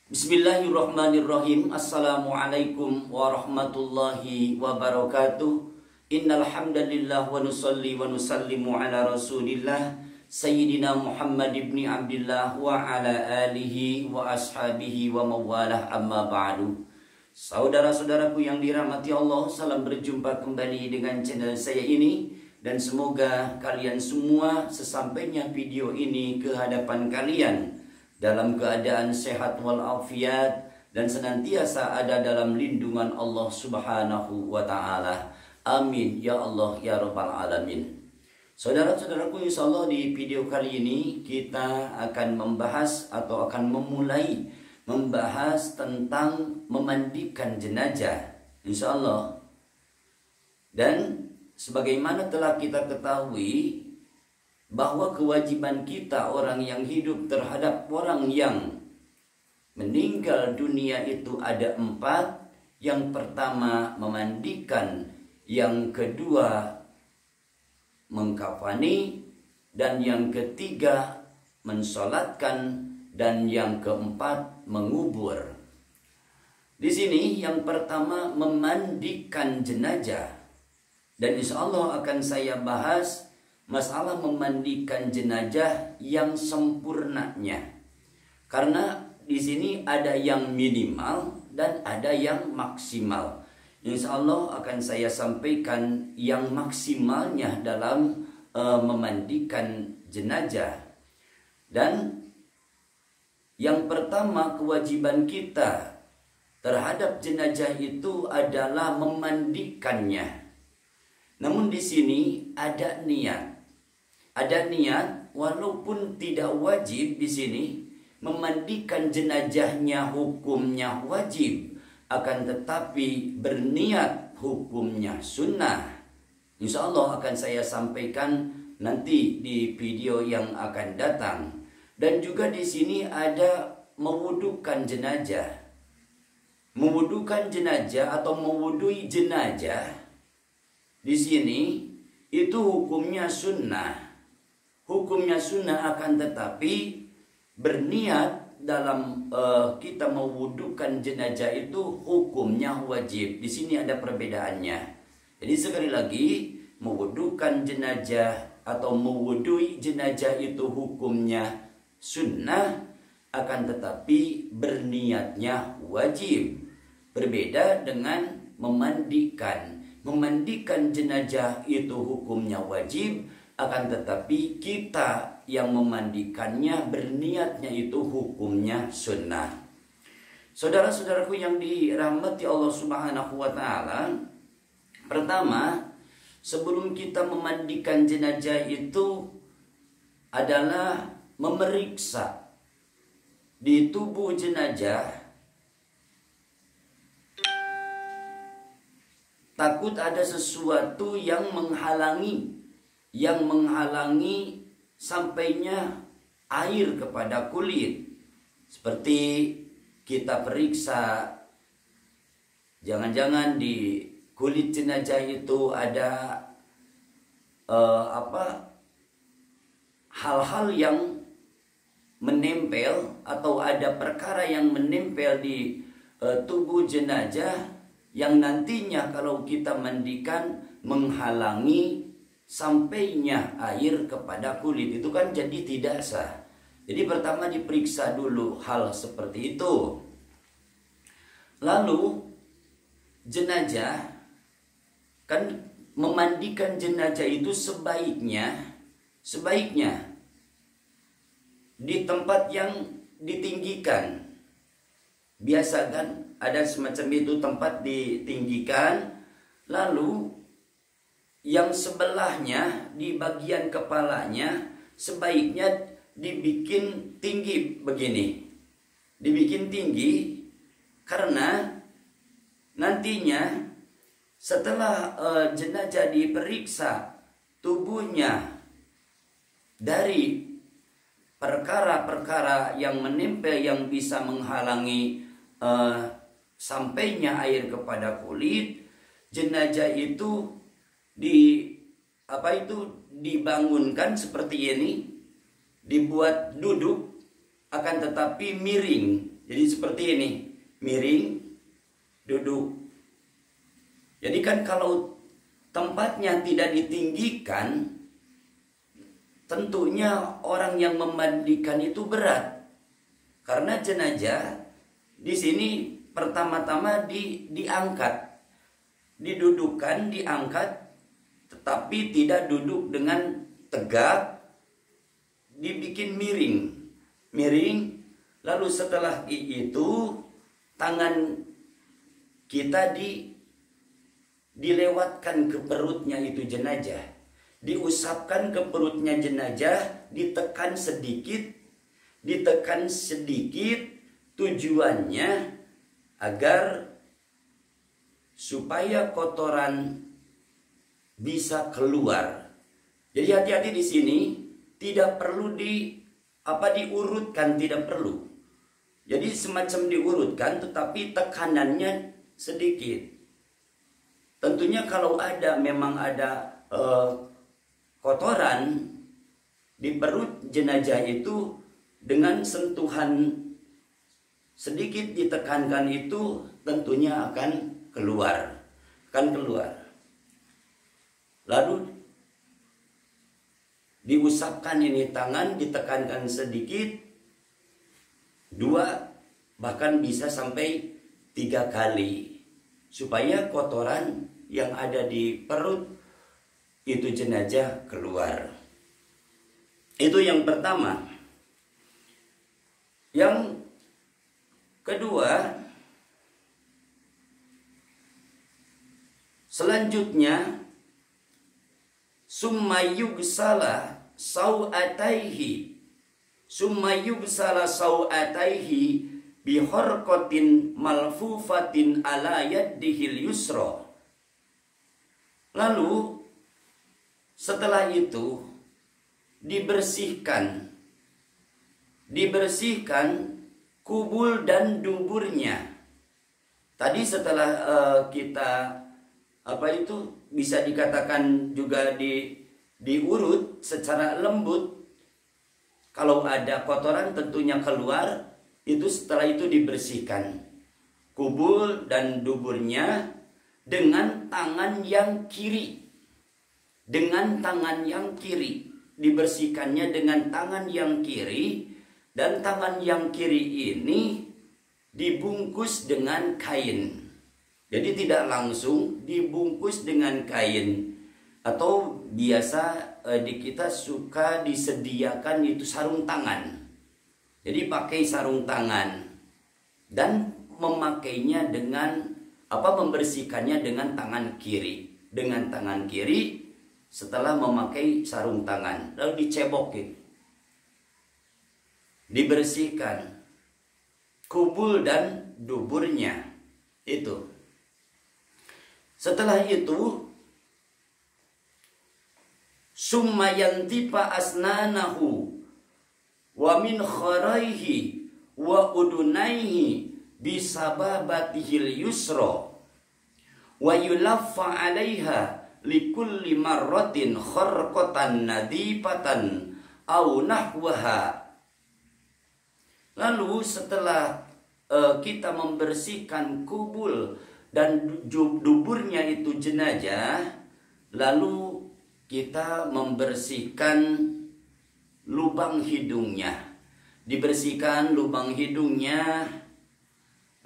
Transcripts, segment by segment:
Bismillahirrahmanirrahim. Assalamualaikum warahmatullahi wabarakatuh. Innal hamdalillah wa nusalli wa nusallimu ala Rasulillah Sayyidina Muhammad ibni Abdillah wa ala alihi wa ashabihi wa mawalah, amma ba'du. Saudara-saudaraku yang dirahmati Allah, salam berjumpa kembali dengan channel saya ini, dan semoga kalian semua sesampainya video ini ke hadapan kalian dalam keadaan sehat walafiat dan senantiasa ada dalam lindungan Allah Subhanahu wa taala. Amin ya Allah ya rabbal alamin. Saudara-saudaraku, insyaallah di video kali ini kita akan membahas atau akan memulai membahas tentang memandikan jenazah, insyaallah. Dan sebagaimana telah kita ketahui bahwa kewajiban kita orang yang hidup terhadap orang yang meninggal dunia itu ada 4. Yang pertama memandikan, yang kedua mengkafani, dan yang ketiga mensolatkan, dan yang keempat mengubur. Di sini yang pertama memandikan jenazah, dan insya Allah akan saya bahas masalah memandikan jenazah yang sempurnanya. Karena di sini ada yang minimal dan ada yang maksimal. Insya Allah akan saya sampaikan yang maksimalnya dalam memandikan jenazah. Dan yang pertama, kewajiban kita terhadap jenazah itu adalah memandikannya. Namun di sini ada niat. Ada niat, walaupun tidak wajib di sini memandikan jenazahnya hukumnya wajib, akan tetapi berniat hukumnya sunnah. Insya Allah akan saya sampaikan nanti di video yang akan datang. Dan juga di sini ada mewudukan jenazah. Mewudukan jenazah atau mewudui jenazah di sini itu hukumnya sunnah. Hukumnya sunnah, akan tetapi berniat dalam kita mewudukan jenazah itu hukumnya wajib. Di sini ada perbedaannya. Jadi sekali lagi, mewudukan jenazah atau mewudui jenazah itu hukumnya sunnah, akan tetapi berniatnya wajib. Berbeda dengan memandikan. Memandikan jenazah itu hukumnya wajib, akan tetapi kita yang memandikannya berniatnya itu hukumnya sunnah. Saudara-saudaraku yang dirahmati Allah Subhanahu wa taala, pertama, sebelum kita memandikan jenazah itu adalah memeriksa di tubuh jenazah. Takut ada sesuatu yang menghalangi sampainya air kepada kulit. Seperti kita periksa, jangan-jangan di kulit jenazah itu ada hal-hal yang menempel, atau ada perkara yang menempel di tubuh jenazah yang nantinya kalau kita mandikan menghalangi sampainya air kepada kulit, itu kan jadi tidak sah. Jadi pertama diperiksa dulu hal seperti itu. Lalu jenazah, kan memandikan jenazah itu sebaiknya di tempat yang ditinggikan. Biasa kan ada semacam itu, tempat ditinggikan. Lalu yang sebelahnya di bagian kepalanya sebaiknya dibikin tinggi begini. Dibikin tinggi karena nantinya setelah jenazah diperiksa tubuhnya dari perkara-perkara yang menempel yang bisa menghalangi sampainya air kepada kulit, jenazah itu dibangunkan seperti ini, dibuat duduk, akan tetapi miring. Jadi seperti ini, miring, duduk. Jadi kan kalau tempatnya tidak ditinggikan, tentunya orang yang memandikan itu berat. Karena jenazah di sini pertama-tama diangkat, didudukkan, diangkat, tetapi tidak duduk dengan tegak, dibikin miring. Lalu setelah itu tangan kita dilewatkan ke perutnya itu jenazah, diusapkan ke perutnya jenazah, ditekan sedikit, tujuannya agar supaya kotoran bisa keluar. Jadi hati-hati di sini, tidak perlu diurutkan, tidak perlu. Jadi semacam diurutkan, tetapi tekanannya sedikit. Tentunya kalau memang ada kotoran di perut jenazah itu, dengan sentuhan sedikit ditekankan itu tentunya akan keluar. Lalu diusapkan ini tangan, ditekankan sedikit, 2 bahkan bisa sampai 3 kali, supaya kotoran yang ada di perut itu jenazah keluar. Itu yang pertama. Yang kedua, selanjutnya summa yugsala sau'ataihi bihorqatin malfufatin ala yaddihil yusra. Lalu setelah itu dibersihkan kubul dan duburnya. Tadi setelah kita bisa dikatakan juga diurut secara lembut. Kalau ada kotoran tentunya keluar, itu setelah itu dibersihkan kubul dan duburnya dengan tangan yang kiri. Dibersihkannya dengan tangan yang kiri, dan tangan yang kiri ini dibungkus dengan kain. Jadi tidak langsung dibungkus dengan kain, atau biasa di kita suka disediakan itu sarung tangan. Jadi pakai sarung tangan dan memakainya membersihkannya dengan tangan kiri. Dengan tangan kiri setelah memakai sarung tangan, lalu dicebokin, dibersihkan kubul dan duburnya itu. Setelah itu summa yantifa asnanahu wa min kharaihi wa udunaihi bisababatihil yusra wa yulaffa 'alaiha likulli marratin kharqatan nadifatan aw nahwaha. Lalu setelah kita membersihkan kubul dan duburnya itu jenazah, lalu kita membersihkan lubang hidungnya. Dibersihkan lubang hidungnya,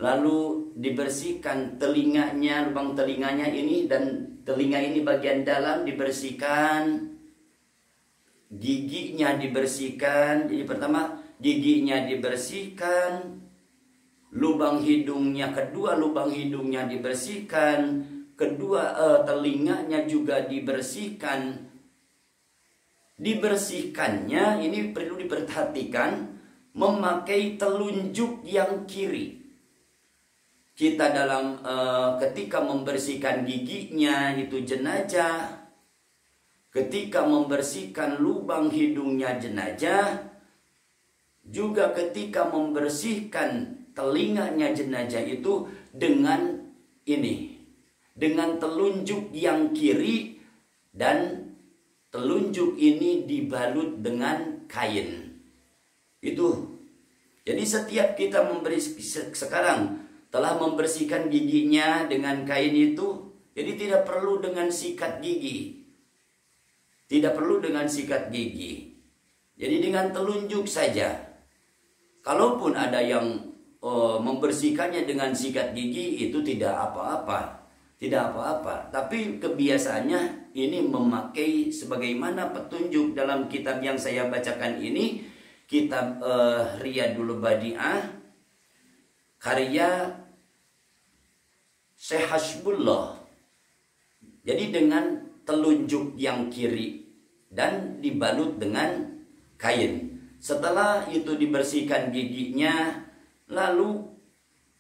lalu dibersihkan telinganya, lubang telinganya ini, dan telinga ini bagian dalam dibersihkan. Giginya dibersihkan. Jadi pertama giginya dibersihkan, lubang hidungnya, kedua lubang hidungnya dibersihkan, kedua telinganya juga dibersihkan. Dibersihkannya ini perlu diperhatikan, memakai telunjuk yang kiri. Kita dalam ketika membersihkan giginya itu jenazah, ketika membersihkan lubang hidungnya jenazah, juga ketika membersihkan telinganya jenazah itu dengan telunjuk yang kiri, dan telunjuk ini dibalut dengan kain. Itu. Jadi setiap kita sekarang telah membersihkan giginya dengan kain itu, jadi tidak perlu dengan sikat gigi. Tidak perlu dengan sikat gigi. Jadi dengan telunjuk saja. Kalaupun ada yang membersihkannya dengan sikat gigi, itu tidak apa-apa. Tidak apa-apa. Tapi kebiasaannya ini memakai sebagaimana petunjuk dalam kitab yang saya bacakan ini, kitab Riyadul Badi'ah, karya Syekh Hasbullah. Jadi dengan telunjuk yang kiri dan dibalut dengan kain. Setelah itu dibersihkan giginya, lalu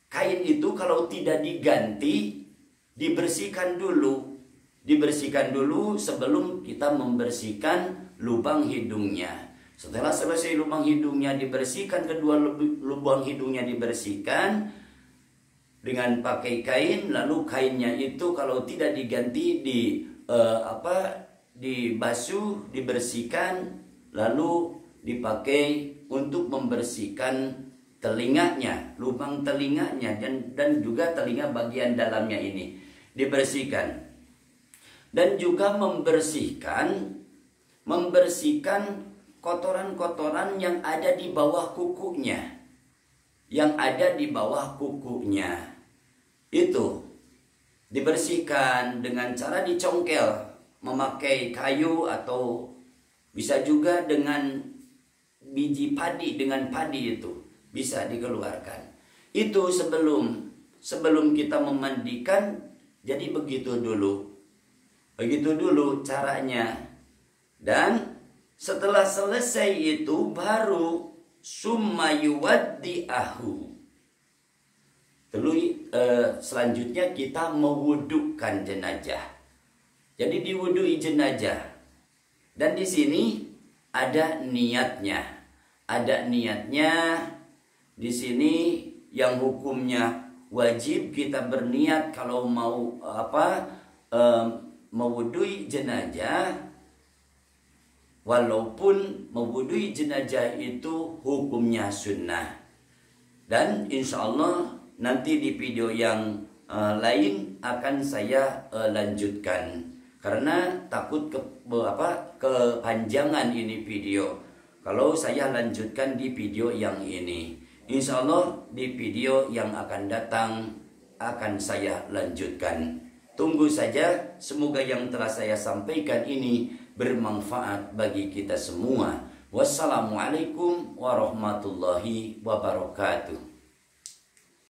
kain itu kalau tidak diganti, dibersihkan dulu. Dibersihkan dulu sebelum kita membersihkan lubang hidungnya. Setelah selesai lubang hidungnya dibersihkan, kedua lubang hidungnya dibersihkan dengan pakai kain, lalu kainnya itu kalau tidak diganti dibasuh, dibersihkan, lalu dipakai untuk membersihkan telinganya, lubang telinganya dan juga telinga bagian dalamnya ini dibersihkan. Dan juga membersihkan kotoran-kotoran yang ada di bawah kukunya. Yang ada di bawah kukunya itu dibersihkan dengan cara dicongkel, memakai kayu atau bisa juga dengan biji padi, dengan padi itu bisa dikeluarkan. Itu sebelum kita memandikan. Jadi begitu dulu caranya. Dan setelah selesai itu baru summa yuwaddi'ahu. Selanjutnya kita mewudukan jenazah. Jadi diwudui jenazah. Dan di sini ada niatnya. Ada niatnya di sini yang hukumnya wajib kita berniat kalau mau mewudui jenazah. Walaupun mewudui jenazah itu hukumnya sunnah. Dan insya Allah nanti di video yang lain akan saya lanjutkan. Karena takut kepanjangan ini video. Kalau saya lanjutkan di video yang ini. Insya Allah di video yang akan datang akan saya lanjutkan. Tunggu saja, semoga yang telah saya sampaikan ini bermanfaat bagi kita semua. Wassalamualaikum warahmatullahi wabarakatuh.